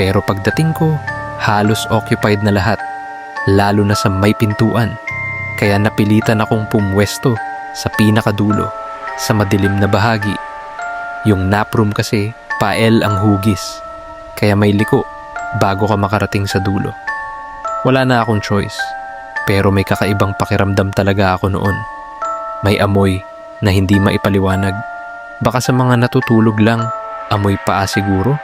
Pero pagdating ko, halos occupied na lahat, lalo na sa may pintuan. Kaya napilitan akong pumwesto sa pinakadulo, sa madilim na bahagi. Yung nap room kasi, pael ang hugis. Kaya may liko bago ka makarating sa dulo. Wala na akong choice. Pero may kakaibang pakiramdam talaga ako noon. May amoy na hindi maipaliwanag. Baka sa mga natutulog lang, amoy paa siguro.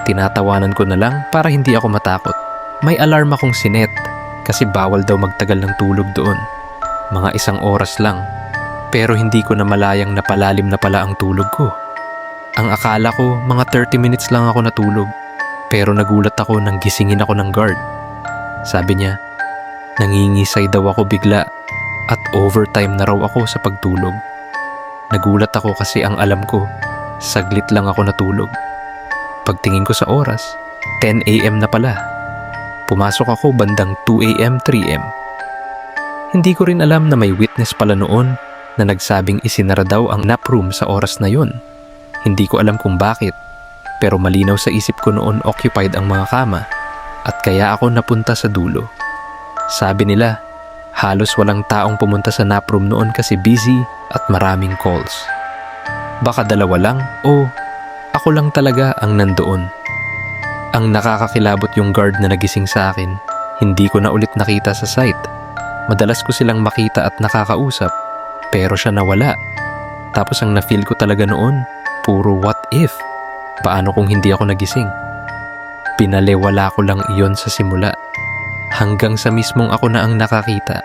Tinatawanan ko na lang para hindi ako matakot. May alarm akong sinet kasi bawal daw magtagal ng tulog doon. Mga 1 oras lang. Pero hindi ko na malayang napalalim na pala ang tulog ko. Ang akala ko mga 30 minutes lang ako natulog. Pero nagulat ako nang gisingin ako ng guard. Sabi niya, nangingisay daw ako bigla at overtime na raw ako sa pagtulog. Nagulat ako kasi ang alam ko, saglit lang ako natulog. Pagtingin ko sa oras, 10 AM na pala. Pumasok ako bandang 2 AM, 3 AM. Hindi ko rin alam na may witness pala noon na nagsabing isinara daw ang nap room sa oras na yon. Hindi ko alam kung bakit, pero malinaw sa isip ko noon occupied ang mga kama at kaya ako napunta sa dulo. Sabi nila, halos walang taong pumunta sa nap room noon kasi busy at maraming calls. Baka dalawa lang o ako lang talaga ang nandoon. Ang nakakakilabot yung guard na nagising sa akin, hindi ko na ulit nakita sa site. Madalas ko silang makita at nakakausap, pero siya nawala. Tapos ang na-feel ko talaga noon, puro what if? Paano kung hindi ako nagising? Pinaliwala ko lang iyon sa simula, hanggang sa mismong ako na ang nakakita.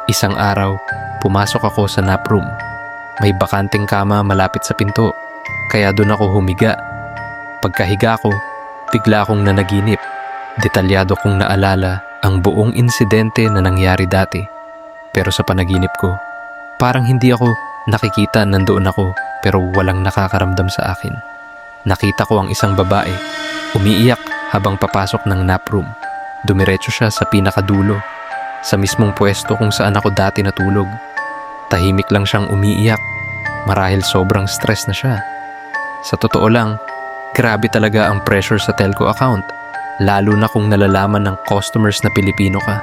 Isang araw, pumasok ako sa nap room. May bakanteng kama malapit sa pinto, kaya doon ako humiga. Pagkahiga ko, bigla akong nanaginip. Detalyado kong naalala ang buong insidente na nangyari dati. Pero sa panaginip ko, parang hindi ako nakikita nandoon ako pero walang nakakaramdam sa akin. Nakita ko ang isang babae, umiiyak habang papasok ng nap room. Dumiretso siya sa pinakadulo, sa mismong pwesto kung saan ako dati natulog. Tahimik lang siyang umiiyak, marahil sobrang stress na siya. Sa totoo lang, grabe talaga ang pressure sa telco account, lalo na kung nalalaman ng customers na Pilipino ka.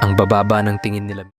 Ang bababa ng tingin nila.